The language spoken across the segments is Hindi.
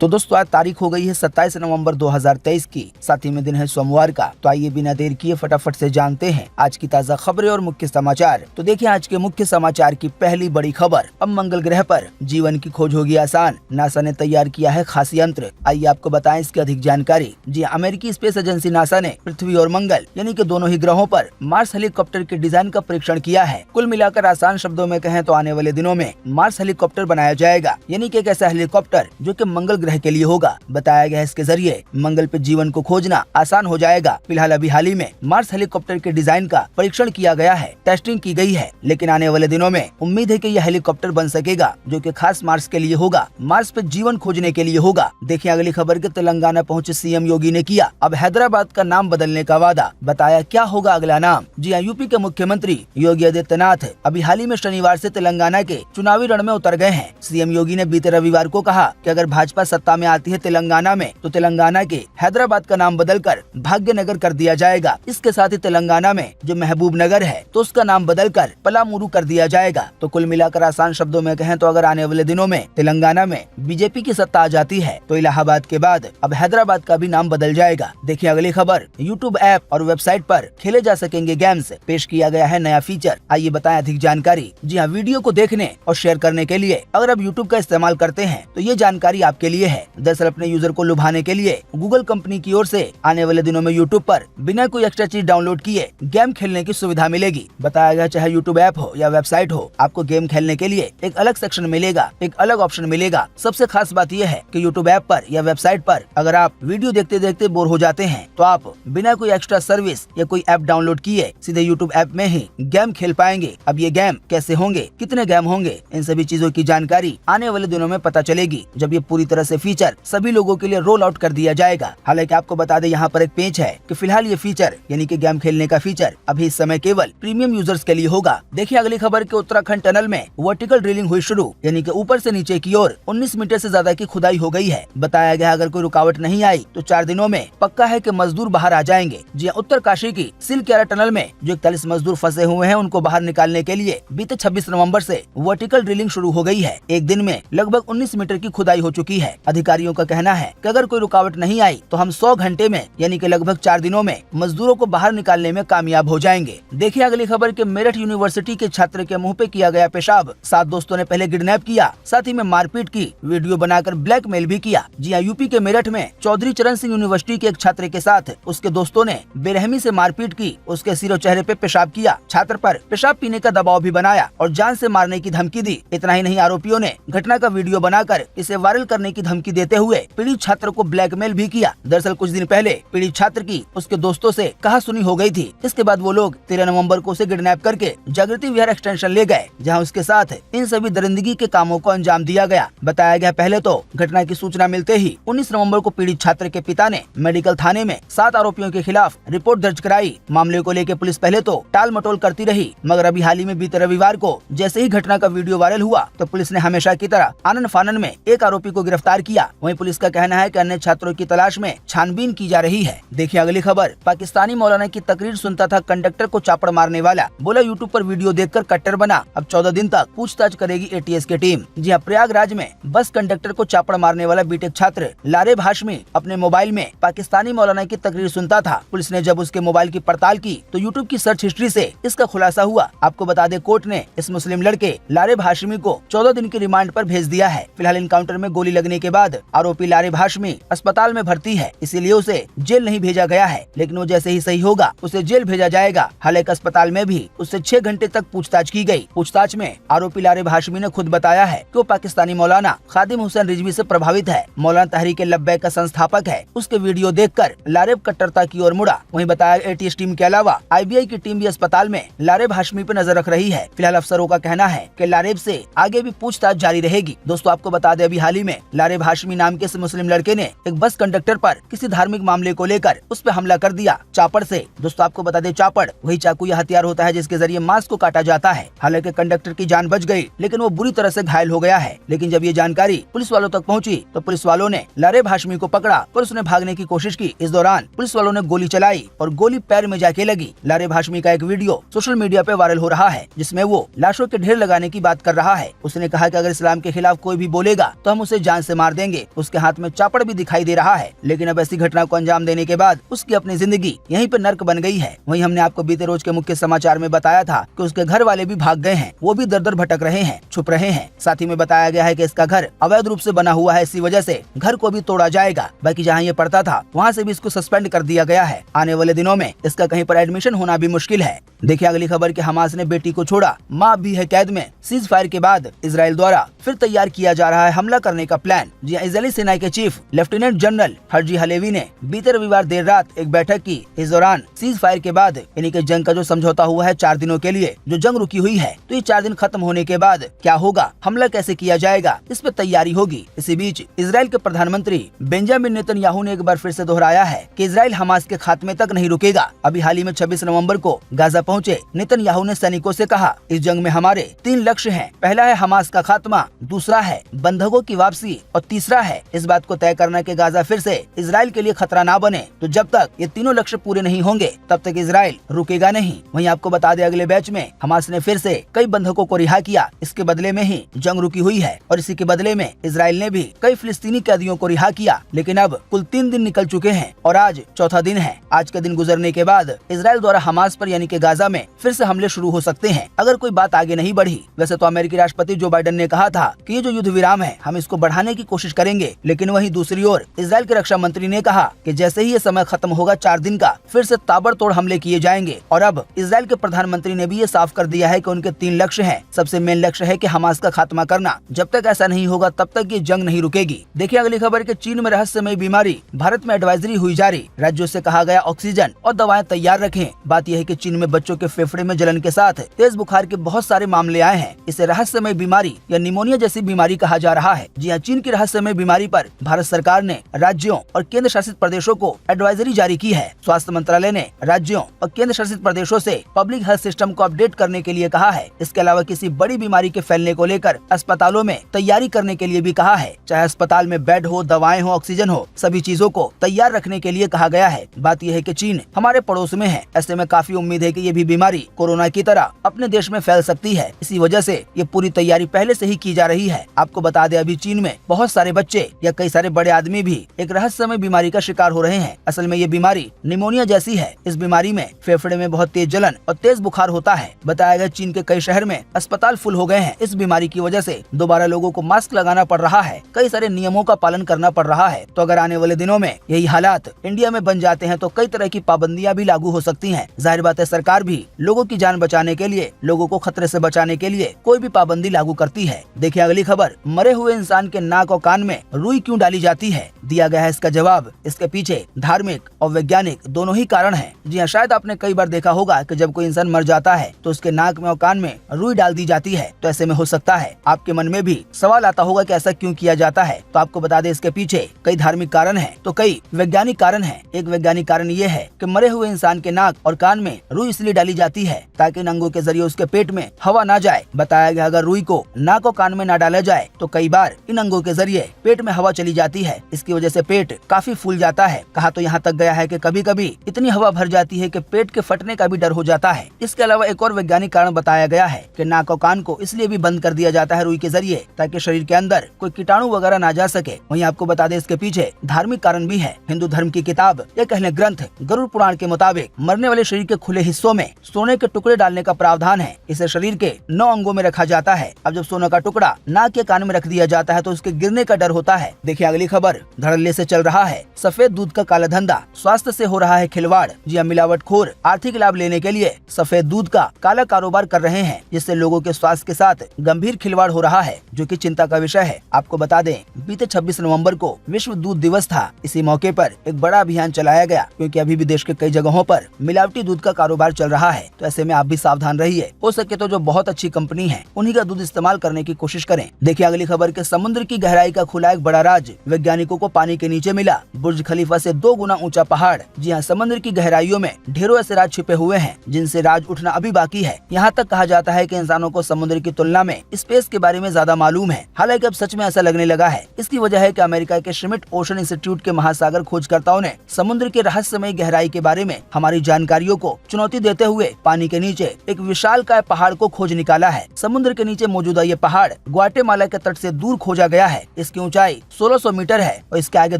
तो दोस्तों आज तारीख हो गई है 27 नवंबर 2023 की, साथ ही में दिन है सोमवार का। तो आइए बिना देर किए फटाफट से जानते हैं आज की ताज़ा खबरें और मुख्य समाचार। तो देखिए आज के मुख्य समाचार की पहली बड़ी खबर, अब मंगल ग्रह पर जीवन की खोज होगी आसान, नासा ने तैयार किया है खास यंत्र। आइए आपको बताएं इसकी अधिक जानकारी। जी अमेरिकी स्पेस एजेंसी नासा ने पृथ्वी और मंगल यानी कि दोनों ही ग्रहों पर मार्स हेलीकॉप्टर के डिजाइन का परीक्षण किया है। कुल मिलाकर आसान शब्दों में कहें तो आने वाले दिनों में मार्स हेलीकॉप्टर बनाया जाएगा, यानी कि एक ऐसा हेलीकॉप्टर जो कि मंगल ग्रह के लिए होगा। बताया गया है इसके जरिए मंगल पे जीवन को खोजना आसान हो जाएगा। फिलहाल अभी हाल ही में मार्स हेलीकॉप्टर के डिजाइन का परीक्षण किया गया है, टेस्टिंग की गई है, लेकिन आने वाले दिनों में उम्मीद है कि यह हेलीकॉप्टर बन सकेगा जो कि खास मार्स के लिए होगा, मार्स पे जीवन खोजने के लिए होगा। देखिए अगली खबर के तेलंगाना पहुंचे सीएम योगी ने किया अब हैदराबाद का नाम बदलने का वादा। बताया क्या होगा अगला नाम। जी यूपी के मुख्यमंत्री योगी आदित्यनाथ अभी हाल ही में शनिवार से तेलंगाना के चुनावी रण में उतर गए हैं। सीएम योगी ने बीते रविवार को कहा कि अगर भाजपा सत्ता में आती है तेलंगाना में तो तेलंगाना के हैदराबाद का नाम बदलकर भाग्यनगर कर दिया जाएगा। इसके साथ ही तेलंगाना में जो महबूब नगर है तो उसका नाम बदलकर पलामुरू कर दिया जाएगा। तो कुल मिलाकर आसान शब्दों में कहें तो अगर आने वाले दिनों में तेलंगाना में बीजेपी की सत्ता आ जाती है तो इलाहाबाद के बाद अब हैदराबाद का भी नाम बदल जाएगा। देखिए अगली खबर, यूट्यूब ऐप और वेबसाइट पर खेले जा सकेंगे गेम्स, पेश किया गया है नया फीचर। आइए बताएं अधिक जानकारी। जी हाँ, वीडियो को देखने और शेयर करने के लिए अगर आप यूट्यूब का इस्तेमाल करते हैं तो ये जानकारी आपके लिए है। दरअसल अपने यूजर को लुभाने के लिए गूगल कंपनी की ओर से आने वाले दिनों में यूट्यूब पर बिना कोई एक्स्ट्रा चीज डाउनलोड किए गेम खेलने की सुविधा मिलेगी। बताया गया चाहे यूट्यूब ऐप हो या वेबसाइट हो, आपको गेम खेलने के लिए एक अलग सेक्शन मिलेगा, एक अलग ऑप्शन मिलेगा। सबसे खास बात यह है कि यूट्यूब ऐप पर या वेबसाइट पर अगर आप वीडियो देखते देखते बोर हो जाते हैं तो आप बिना कोई एक्स्ट्रा सर्विस या कोई ऐप डाउनलोड किए सीधे यूट्यूब ऐप में ही गेम खेल पाएंगे। अब ये गेम कैसे होंगे, कितने गेम होंगे, इन सभी चीजों की जानकारी आने वाले दिनों में पता चलेगी जब ये पूरी तरह से फीचर सभी लोगों के लिए रोल आउट कर दिया जाएगा। हालांकि आपको बता दें यहाँ पर एक पेज है कि फिलहाल ये फीचर यानी कि गेम खेलने का फीचर अभी इस समय केवल प्रीमियम यूजर्स के लिए होगा। देखिए अगली खबर के उत्तराखंड टनल में वर्टिकल ड्रिलिंग हुई शुरू, यानी कि ऊपर से नीचे की ओर 19 मीटर से ज्यादा की खुदाई हो गई है। बताया गया अगर कोई रुकावट नहीं आई तो 4 दिनों में पक्का है कि मजदूर बाहर आ जाएंगे। जी उत्तरकाशी की सिलक्यारा टनल में जो 41 मजदूर फंसे हुए हैं उनको बाहर निकालने के लिए बीते 26 नवंबर से वर्टिकल ड्रिलिंग शुरू हो गई है। एक दिन में लगभग 19 मीटर की खुदाई हो चुकी है। अधिकारियों का कहना है कि अगर कोई रुकावट नहीं आई तो हम 100 घंटे में यानी कि लगभग 4 दिनों में मजदूरों को बाहर निकालने में कामयाब हो जाएंगे। देखिए अगली खबर के मेरठ यूनिवर्सिटी के छात्र के मुंह पे किया गया पेशाब। 7 दोस्तों ने पहले किडनैप किया, साथ ही में मारपीट की, वीडियो बनाकर ब्लैकमेल भी किया। जी यूपी के मेरठ में चौधरी चरण सिंह यूनिवर्सिटी के एक छात्र के साथ उसके दोस्तों ने बेरहमी से मारपीट की, उसके सिर और चेहरे पे पेशाब किया, छात्र पर पेशाब पीने का दबाव भी बनाया और जान से मारने की धमकी दी। इतना ही नहीं, आरोपियों ने घटना का वीडियो बनाकर इसे वायरल करने की धमकी देते हुए पीड़ित छात्र को ब्लैकमेल भी किया। दरअसल कुछ दिन पहले पीड़ित छात्र की उसके दोस्तों से कहासुनी हो गई थी। इसके बाद वो लोग 13 नवंबर को उसे किडनैप करके जागृति विहार एक्सटेंशन ले गए, जहां उसके साथ इन सभी दरिंदगी के कामों को अंजाम दिया गया। बताया गया पहले तो घटना की सूचना मिलते ही 19 नवंबर को पीड़ित छात्र के पिता ने मेडिकल थाने में 7 आरोपियों के खिलाफ रिपोर्ट दर्ज कराई। मामले को लेकर पुलिस पहले तो टाल मटोल करती रही, मगर अभी हाल ही में बीते रविवार को जैसे ही घटना का वीडियो वायरल हुआ तो पुलिस ने हमेशा की तरह आनन फानन में एक आरोपी को गिरफ्तार किया। वहीं पुलिस का कहना है कि अन्य छात्रों की तलाश में छानबीन की जा रही है। देखिए अगली खबर, पाकिस्तानी मौलाना की तकरीर सुनता था कंडक्टर को चापड़ मारने वाला, बोला यूट्यूब पर वीडियो देखकर कट्टर बना, अब 14 दिन तक पूछताछ करेगी एटीएस की टीम। जी हाँ, प्रयागराज में बस कंडक्टर को चापड़ मारने वाला बीटेक छात्र लारेब हाशमी अपने मोबाइल में पाकिस्तानी मौलाना की तकरीर सुनता था। पुलिस ने जब उसके मोबाइल की पड़ताल की तो यूट्यूब की सर्च हिस्ट्री से इसका खुलासा हुआ। आपको बता दें कोर्ट ने इस मुस्लिम लड़के लारेब हाशमी को 14 दिन की रिमांड पर भेज दिया है। फिलहाल इनकाउंटर में गोली लगने के बाद आरोपी लारेब हाशमी अस्पताल में भर्ती है, इसीलिए उसे जेल नहीं भेजा गया है, लेकिन वो जैसे ही सही होगा उसे जेल भेजा जाएगा। हालांकि अस्पताल में भी उससे 6 घंटे तक पूछताछ की गई। पूछताछ में आरोपी लारेब हाशमी ने खुद बताया है कि वो पाकिस्तानी मौलाना खादिम हुसैन रिजवी से प्रभावित है। मौलाना तहरीक लब्बैक का संस्थापक है। उसके वीडियो देखकर लारेब कट्टरता की ओर मुड़ा। वहीं बताया एटीएस टीम के अलावा आईबीआई की टीम भी अस्पताल में लारेब हाशमी पर नजर रख रही है। फिलहाल अफसरों का कहना है कि लारेब से आगे भी पूछताछ जारी रहेगी। दोस्तों आपको बता दें अभी हाल ही में लारेब हाशमी नाम के इस मुस्लिम लड़के ने एक बस कंडक्टर पर किसी धार्मिक मामले को लेकर उस पर हमला कर दिया चापड़ से। दोस्तों आपको बता दें चापड़ वही चाकू या हथियार होता है जिसके जरिए मांस को काटा जाता है। हालांकि कंडक्टर की जान बच गई, लेकिन वो बुरी तरह से घायल हो गया है। लेकिन जब ये जानकारी पुलिस वालों तक पहुंची तो पुलिस वालों ने लारेब हाशमी को पकड़ा पर उसने भागने की कोशिश की। इस दौरान पुलिस वालों ने गोली चलाई और गोली पैर में जाके लगी। लारेब हाशमी का एक वीडियो सोशल मीडिया पे वायरल हो रहा है जिसमें वो लाशों के ढेर लगाने की बात कर रहा है। उसने कहा कि अगर इस्लाम के खिलाफ कोई भी बोलेगा तो हम उसे जान से मार मार देंगे। उसके हाथ में चापड़ भी दिखाई दे रहा है, लेकिन अब ऐसी घटना को अंजाम देने के बाद उसकी अपनी जिंदगी यहीं पे नर्क बन गई है। वहीं हमने आपको बीते रोज के मुख्य समाचार में बताया था कि उसके घर वाले भी भाग गए हैं, वो भी दर दर भटक रहे हैं, छुप रहे हैं। साथ ही में बताया गया है कि इसका घर अवैध रूप से बना हुआ है, इसी वजह से घर को भी तोड़ा जाएगा। बाकी जहाँ ये पढ़ता था वहाँ से भी इसको सस्पेंड कर दिया गया है। आने वाले दिनों में इसका कहीं पर एडमिशन होना भी मुश्किल है। देखिए अगली खबर कि हमास ने बेटी को छोड़ा, माँ भी है कैद में। सीज फायर के बाद इजराइल द्वारा फिर तैयार किया जा रहा है हमला करने का प्लान। जी इजरायली सेना के chief lieutenant general Herzi Halevi ने बीते रविवार देर रात एक बैठक की। इस दौरान सीज फायर के बाद यानी कि जंग का जो समझौता हुआ है 4 दिनों के लिए जो जंग रुकी हुई है, तो ये 4 दिन खत्म होने के बाद क्या होगा, हमला कैसे किया जाएगा, इस पर तैयारी होगी। इसी बीच इजराइल के प्रधानमंत्री बेंजामिन नेतन्याहू ने एक बार फिर से दोहराया है कि इजराइल हमास के खात्मे तक नहीं रुकेगा। अभी हाल ही में 26 नवंबर को गाजा पहुंचे नेतन्याहू ने सैनिकों से कहा, इस जंग में हमारे 3 लक्ष्य हैं। पहला है हमास का खात्मा, दूसरा है बंधकों की वापसी और तीसरा है इस बात को तय करना कि गाजा फिर से इजराइल के लिए खतरा ना बने। तो जब तक ये तीनों लक्ष्य पूरे नहीं होंगे तब तक इजराइल रुकेगा नहीं। वहीं आपको बता दें अगले बैच में हमास ने फिर से कई बंधकों को रिहा किया। इसके बदले में ही जंग रुकी हुई है और इसी के बदले में इजराइल ने भी कई फिलिस्तीनी कैदियों को रिहा किया। लेकिन अब कुल 3 दिन निकल चुके हैं और आज चौथा दिन है। आज के दिन गुजरने के बाद इजराइल द्वारा हमास पर यानी कि गाजा में फिर से हमले शुरू हो सकते हैं अगर कोई बात आगे नहीं बढ़ी। वैसे तो अमेरिकी राष्ट्रपति जो बाइडेन ने कहा था कि ये जो युद्ध विराम है हम इसको बढ़ाने की कोशिश करेंगे, लेकिन वहीं दूसरी ओर इजराइल के रक्षा मंत्री ने कहा कि जैसे ही ये समय खत्म होगा 4 दिन का फिर से ताबड़तोड़ हमले किए जाएंगे। और अब इजराइल के प्रधानमंत्री ने भी ये साफ कर दिया है कि उनके 3 लक्ष्य हैं। सबसे मेन लक्ष्य है कि हमास का खात्मा करना। जब तक ऐसा नहीं होगा तब तक ये जंग नहीं रुकेगी। देखिए अगली खबर कि चीन में रहस्यमय बीमारी, भारत में एडवाइजरी हुई जारी। राज्यों से कहा गया ऑक्सीजन और दवाएं तैयार रखें। बात यह है कि चीन में बच्चों के फेफड़े में जलन के साथ तेज बुखार के बहुत सारे मामले आए हैं। इसे रहस्यमय बीमारी या निमोनिया जैसी बीमारी कहा जा रहा है। जी हाँ, चीन की रहस्यमय बीमारी पर भारत सरकार ने राज्यों और केंद्र शासित प्रदेशों को एडवाइजरी जारी की है। स्वास्थ्य मंत्रालय ने राज्यों और केंद्र शासित प्रदेशों से पब्लिक हेल्थ सिस्टम को अपडेट करने के लिए कहा है। इसके अलावा किसी बड़ी बीमारी के फैलने को लेकर अस्पतालों में तैयारी करने के लिए भी कहा है। चाहे अस्पताल में बेड हो, दवाएं हो, ऑक्सीजन हो, सभी चीजों को तैयार रखने के लिए कहा गया है। बात यह है कि चीन हमारे पड़ोस में है, ऐसे में काफी उम्मीद है कि ये भी बीमारी कोरोना की तरह अपने देश में फैल सकती है। इसी वजह से ये पूरी तैयारी पहले से ही की जा रही है। आपको बता दें अभी चीन में बहुत सारे बच्चे या कई सारे बड़े आदमी भी एक रहस्यमय बीमारी का शिकार हो रहे हैं। असल में ये बीमारी निमोनिया जैसी है। इस बीमारी में फेफड़े में बहुत तेज जलन और तेज बुखार होता है। बताया गया चीन के कई शहर में अस्पताल फुल हो गए हैं। इस बीमारी की वजह से दोबारा लोगों को मास्क लगाना पड़ रहा है, कई सारे नियमों का पालन करना पड़ रहा है। तो अगर आने वाले दिनों में यही हालात इंडिया में बन जाते हैं तो कई तरह की पाबंदियां भी लागू हो सकती हैं। जाहिर बात है सरकार भी लोगों की जान बचाने के लिए, लोगों को खतरे से बचाने के लिए कोई भी पाबंदी लागू करती है। देखिए अगली खबर, मरे हुए इंसान के नाक और कान में रुई क्यों डाली जाती है? दिया गया है इसका जवाब। इसके पीछे धार्मिक और वैज्ञानिक दोनों ही कारण हैं। जी हाँ, शायद आपने कई बार देखा होगा कि जब कोई इंसान मर जाता है तो उसके नाक में और कान में रुई डाल दी जाती है। तो ऐसे में हो सकता है आपके मन में भी सवाल आता होगा कि ऐसा क्यों किया जाता है। तो आपको बता दें इसके पीछे कई धार्मिक कारण हैं तो कई वैज्ञानिक कारण हैं। एक वैज्ञानिक कारण ये है कि मरे हुए इंसान के नाक और कान में रुई इसलिए डाली जाती है ताकि इन अंगों के जरिए उसके पेट में हवा ना जाए। बताया गया अगर रुई को नाक और कान में ना डाला जाए तो कई बार इन अंगों के जरिए पेट में हवा चली जाती है। इसकी वजह से पेट काफी फूल जाता है। कहा तो यहाँ तक गया है कि कभी कभी इतनी हवा भर जाती है कि पेट के फटने का भी डर हो जाता है। इसके अलावा एक और वैज्ञानिक कारण बताया गया है कि नाक और कान को इसलिए भी बंद कर दिया जाता है रुई के जरिए ताकि शरीर के अंदर कोई कीटाणु वगैरह ना जा सके। वहीं आपको बता दें इसके पीछे धार्मिक कारण भी है। हिंदू धर्म की किताब या कहले ग्रंथ गरुड़ पुराण के मुताबिक मरने वाले शरीर के खुले हिस्सों में सोने के टुकड़े डालने का प्रावधान है। इसे शरीर के 9 अंगों में रखा जाता है। अब जब सोने का टुकड़ा नाक के कान में रख दिया जाता है तो उसके गिरने का डर होता है। देखिए अगली खबर, धड़ल्ले से चल रहा है सफेद दूध का काला धंधा, स्वास्थ्य से हो रहा है खिलवाड़। जी हाँ, मिलावटखोर आर्थिक लाभ लेने के लिए सफेद दूध का काला कारोबार कर रहे हैं, जिससे लोगों के स्वास्थ्य के साथ गंभीर खिलवाड़ हो रहा है, जो कि चिंता का विषय है। आपको बता दें बीते 26 नवंबर को विश्व दूध दिवस था। इसी मौके पर एक बड़ा अभियान चलाया गया क्योंकि अभी भी देश के कई जगहों पर मिलावटी दूध का कारोबार चल रहा है। तो ऐसे में आप भी सावधान रहिए। हो सके तो जो बहुत अच्छी कंपनी है उन्हीं का दूध इस्तेमाल करने की कोशिश करें। देखिए अगली खबर के समुद्र की गहराई का खुला एक बड़ा राज, वैज्ञानिकों को पानी के नीचे मिला। बुर्ज खलीफा से 2 गुना ऊंचा पहाड़। जी हाँ, समुद्र की गहराइयों में ढेरों ऐसे राज छिपे हुए हैं जिनसे राज उठना अभी बाकी है। यहाँ तक कहा जाता है कि इंसानों को समुद्र की तुलना में स्पेस के बारे में ज्यादा मालूम है। हालांकि अब सच में ऐसा लगने लगा है। इसकी वजह है कि अमेरिका के श्मिट ओशन इंस्टीट्यूट के महासागर खोजकर्ताओं ने समुद्र के रहस्यमय गहराई के बारे में हमारी जानकारियों को चुनौती देते हुए पानी के नीचे एक विशालकाय पहाड़ को खोज निकाला है। समुद्र के नीचे मौजूदा ये पहाड़ ग्वाटेमाला के तट से दूर खोजा गया है। इसकी ऊंचाई 1600 मीटर है और इसके आगे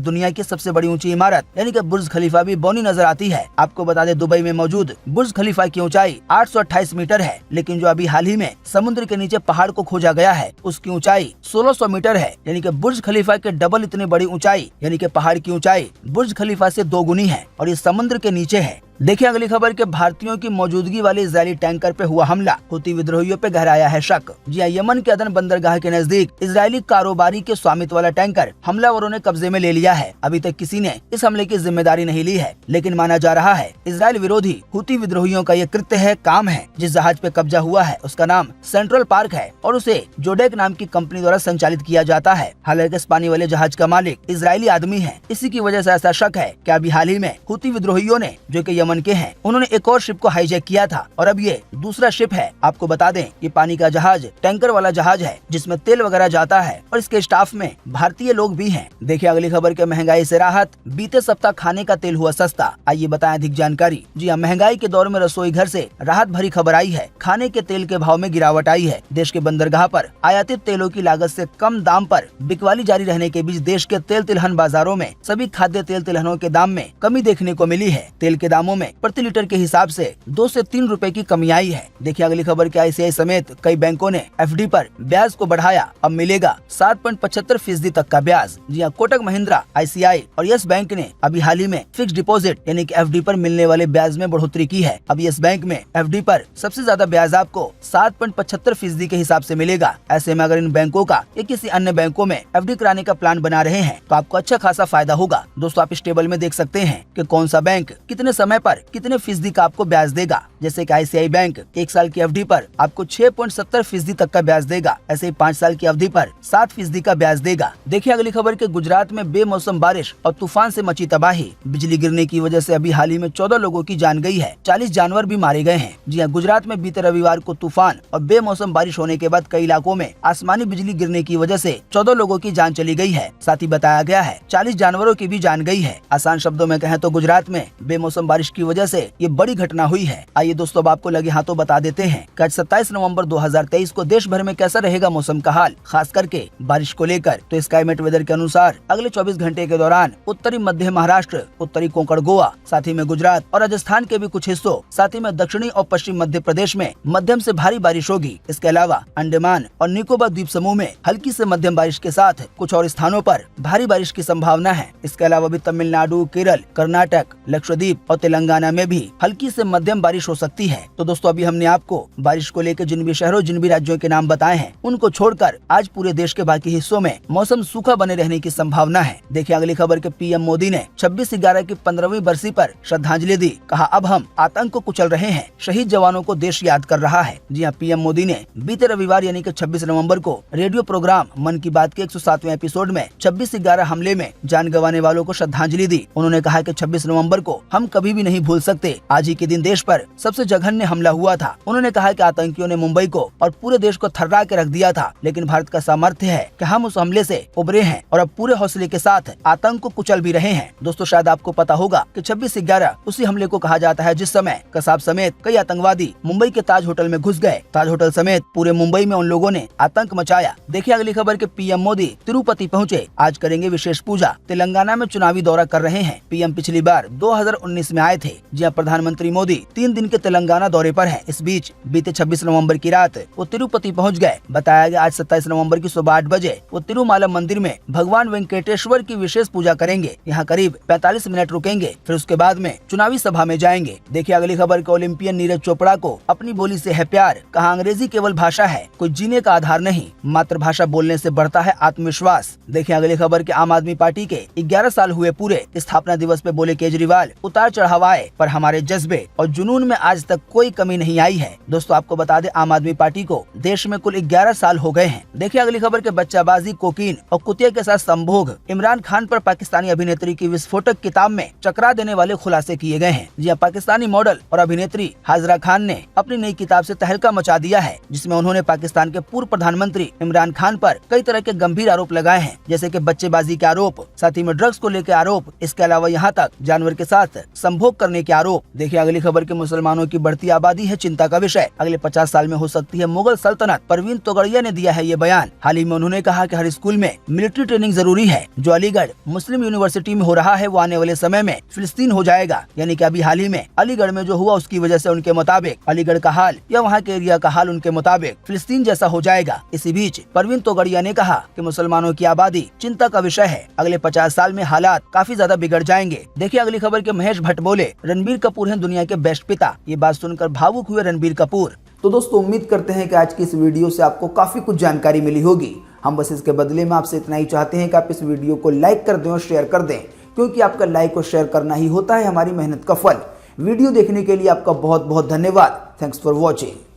दुनिया की सबसे बड़ी ऊंची इमारत यानी कि बुर्ज खलीफा भी बौनी नजर आती है। आपको बता दें दुबई में मौजूद बुर्ज खलीफा की ऊंचाई 828 मीटर है, लेकिन जो अभी हाल ही में समुद्र के नीचे पहाड़ को खोजा गया है उसकी ऊंचाई 1600 मीटर है, यानी कि बुर्ज खलीफा के डबल इतनी बड़ी ऊंचाई यानी कि पहाड़ की ऊंचाई बुर्ज खलीफा से 2 गुनी है और ये समुद्र के नीचे है। देखिए अगली खबर के भारतीयों की मौजूदगी वाले इजरायली टैंकर पे हुआ हमला, हुती विद्रोहियों पे गहराया है शक। जी हां, यमन के अदन बंदरगाह के नजदीक इजरायली कारोबारी के स्वामित्व वाला टैंकर हमलावरों ने कब्जे में ले लिया है। अभी तक किसी ने इस हमले की जिम्मेदारी नहीं ली है, लेकिन माना जा रहा है इजरायल विरोधी हुती विद्रोहियों का ये कृत्य है, काम है। जिस जहाज पे कब्जा हुआ है उसका नाम सेंट्रल पार्क है और उसे जोडेक नाम की कंपनी द्वारा संचालित किया जाता है। हालांकि इस पानी वाले जहाज का मालिक इजरायली आदमी है। इसी की वजह से ऐसा शक है कि अभी हाल ही में हुती विद्रोहियों ने, जो कि यमन के हैं, उन्होंने एक और शिप को हाईजैक किया था और अब ये दूसरा शिप है। आपको बता दें ये पानी का जहाज टैंकर वाला जहाज है जिसमें तेल वगैरह जाता है और इसके स्टाफ में भारतीय लोग भी हैं। देखिए अगली खबर के महंगाई से राहत, बीते सप्ताह खाने का तेल हुआ सस्ता। आइए बताएं अधिक जानकारी। जी हां, महंगाई के दौर में रसोई घर से राहत भरी खबर आई है। खाने के तेल के भाव में गिरावट आई है। देश के बंदरगाह पर आयातित तेलों की लागत से कम दाम पर बिकवाली जारी रहने के बीच देश के तेल तिलहन बाजारों में सभी खाद्य तेल तिलहनों के दाम में कमी देखने को मिली है। तेल के दामों में प्रति लीटर के हिसाब से 2 से 3 रुपए की कमी आई है। देखिए अगली खबर के ICICI समेत कई बैंकों ने FD पर ब्याज को बढ़ाया, अब मिलेगा 7.75% तक का ब्याज। जी हां, कोटक महिंद्रा, ICI और यस बैंक ने अभी हाल ही में फिक्स डिपॉजिट यानी कि FD पर मिलने वाले ब्याज में बढ़ोतरी की है। अब यस बैंक में FD पर सबसे ज्यादा ब्याज आपको 7.75% के हिसाब से मिलेगा। ऐसे में अगर इन बैंकों का या किसी अन्य बैंकों में FD कराने का प्लान बना रहे हैं तो आपको अच्छा खासा फायदा होगा। दोस्तों आप इस टेबल में देख सकते हैं कि कौन सा बैंक कितने समय पर कितने फीसदी का आपको ब्याज देगा। जैसे कि ICICI बैंक 1 साल की अवधि पर आपको 6.70% तक का ब्याज देगा, ऐसे ही 5 साल की अवधि पर 7% का ब्याज देगा। देखिए अगली खबर के गुजरात में बेमौसम बारिश और तूफान से मची तबाही। बिजली गिरने की वजह से अभी हाल ही में 14 लोगों की जान गई है, 40 जानवर भी मारे गए हैं। जी हां, गुजरात में बीते रविवार को तूफान और बेमौसम बारिश होने के बाद कई इलाकों में आसमानी बिजली गिरने की वजह से 14 लोगों की जान चली गई है। साथ ही बताया गया है 40 जानवरों की भी जान गई है। आसान शब्दों में कहें तो गुजरात में बेमौसम बारिश की वजह से ये बड़ी घटना हुई है। आइए दोस्तों अब आपको लगे हाथों बता देते हैं कि 27 नवंबर 2023 को देश भर में कैसा रहेगा मौसम का हाल, खास करके बारिश को लेकर। तो स्काईमेट वेदर के अनुसार अगले 24 घंटे के दौरान उत्तरी मध्य महाराष्ट्र, उत्तरी कोंकण गोवा, साथ ही में गुजरात और राजस्थान के भी कुछ हिस्सों, साथ ही में दक्षिणी और पश्चिम मध्य प्रदेश में मध्यम से भारी बारिश होगी। इसके अलावा अंडमान और निकोबार द्वीप समूह में हल्की से मध्यम बारिश के साथ कुछ और स्थानों पर भारी बारिश की संभावना है। इसके अलावा भी तमिलनाडु, केरल, कर्नाटक, लक्षद्वीप और तेलंगाना में भी हल्की से मध्यम बारिश हो सकती है। तो दोस्तों अभी हमने आपको बारिश को लेकर जिन भी शहरों, जिन भी राज्यों के नाम बताए हैं, उनको छोड़कर आज पूरे देश के बाकी हिस्सों में मौसम सूखा बने रहने की संभावना है। देखिए अगली खबर के PM मोदी ने 26/11 की 15वीं बरसी पर श्रद्धांजलि दी। कहा अब हम आतंक को कुचल रहे हैं, शहीद जवानों को देश याद कर रहा है। जी हाँ, PM मोदी ने बीते रविवार यानी कि 26 नवंबर को रेडियो प्रोग्राम मन की बात के 107वें एपिसोड में 26/11 हमले में जान गंवाने वालों को श्रद्धांजलि दी। उन्होंने कहा कि 26 नवंबर को हम कभी भी नहीं भूल सकते। आज ही के दिन देश पर सबसे जघन्य हमला हुआ था। उन्होंने कहा कि आतंकियों ने मुंबई को और पूरे देश को थर्रा के रख दिया था, लेकिन भारत का सामर्थ्य है कि हम उस हमले से उबरे हैं और अब पूरे हौसले के साथ आतंक को कुचल भी रहे हैं। दोस्तों शायद आपको पता होगा कि 26/11 उसी हमले को कहा जाता है जिस समय कसाब समेत कई आतंकवादी मुंबई के ताज होटल में घुस गए। ताज होटल समेत पूरे मुंबई में उन लोगों ने आतंक मचाया। देखिए अगली खबर के PM मोदी तिरुपति पहुँचे, आज करेंगे विशेष पूजा। तेलंगाना में चुनावी दौरा कर रहे हैं। PM पिछली बार 2019 में आए थे। जी हाँ, प्रधानमंत्री मोदी 3 दिन के तेलंगाना दौरे पर हैं। इस बीच बीते 26 नवंबर की रात वो तिरुपति पहुंच गए। बताया गया आज 27 नवंबर की सुबह 8 बजे वो तिरुमाला मंदिर में भगवान वेंकटेश्वर की विशेष पूजा करेंगे। यहाँ करीब 45 मिनट रुकेंगे, फिर उसके बाद में चुनावी सभा में जाएंगे। देखिए अगली खबर के ओलंपियन नीरज चोपड़ा को अपनी बोली से है प्यार। कहा अंग्रेजी केवल भाषा है, कोई जीने का आधार नहीं, मातृभाषा बोलने से बढ़ता है आत्मविश्वास। देखिए अगली खबर के आम आदमी पार्टी के 11 साल हुए पूरे। स्थापना दिवस पे बोले केजरीवाल, उतार चढ़ाव आए पर हमारे जज्बे और जुनून में आज तक कोई कमी नहीं आई है। दोस्तों आपको बता दें आम आदमी पार्टी को देश में कुल 11 साल हो गए हैं। देखिए अगली खबर के बच्चाबाजी, कोकीन और कुतिया के साथ संभोग। इमरान खान पर पाकिस्तानी अभिनेत्री की विस्फोटक किताब में चकरा देने वाले खुलासे किए गए हैं। जी पाकिस्तानी मॉडल और अभिनेत्री हाजरा खान ने अपनी नई किताब से तहलका मचा दिया है, जिसमें उन्होंने पाकिस्तान के पूर्व प्रधानमंत्री इमरान खान पर कई तरह के गंभीर आरोप लगाए हैं, जैसे कि बच्चेबाजी के आरोप, साथ ही में ड्रग्स को लेकर आरोप। इसके अलावा यहाँ तक जानवर के साथ संभोग करने के आरोप। देखिए अगली खबर की मुसलमानों की बढ़ती आबादी है चिंता का विषय, अगले 50 साल में हो सकती है मुगल सल्तनत। परवीन तोगड़िया ने दिया है ये बयान। हाल ही में उन्होंने कहा कि हर स्कूल में मिलिट्री ट्रेनिंग जरूरी है। जो अलीगढ़ मुस्लिम यूनिवर्सिटी में हो रहा है वो आने वाले समय में फिलिस्तीन हो जाएगा। यानी कि अभी हाल ही में अलीगढ़ में जो हुआ उसकी वजह से उनके मुताबिक अलीगढ़ का हाल या वहाँ के एरिया का हाल उनके मुताबिक फिलिस्तीन जैसा हो जाएगा। इसी बीच परवीन तोगड़िया ने कहा कि मुसलमानों की आबादी चिंता का विषय है, अगले 50 साल में हालात काफी ज्यादा बिगड़ जाएंगे। देखिए अगली खबर के महेश भट्ट बोले रणबीर कपूर हैं दुनिया के बेस्ट पिता। ये बात सुनकर भावुक हुए रणबीर कपूर। तो दोस्तों उम्मीद करते हैं कि आज की इस वीडियो से आपको काफी कुछ जानकारी मिली होगी। हम बस इसके बदले में आपसे इतना ही चाहते हैं कि आप इस वीडियो को लाइक कर दें और शेयर कर दें, क्योंकि आपका लाइक और शेयर करना ही होता है हमारी मेहनत का फल। वीडियो देखने के लिए आपका बहुत बहुत धन्यवाद। Thanks for watching.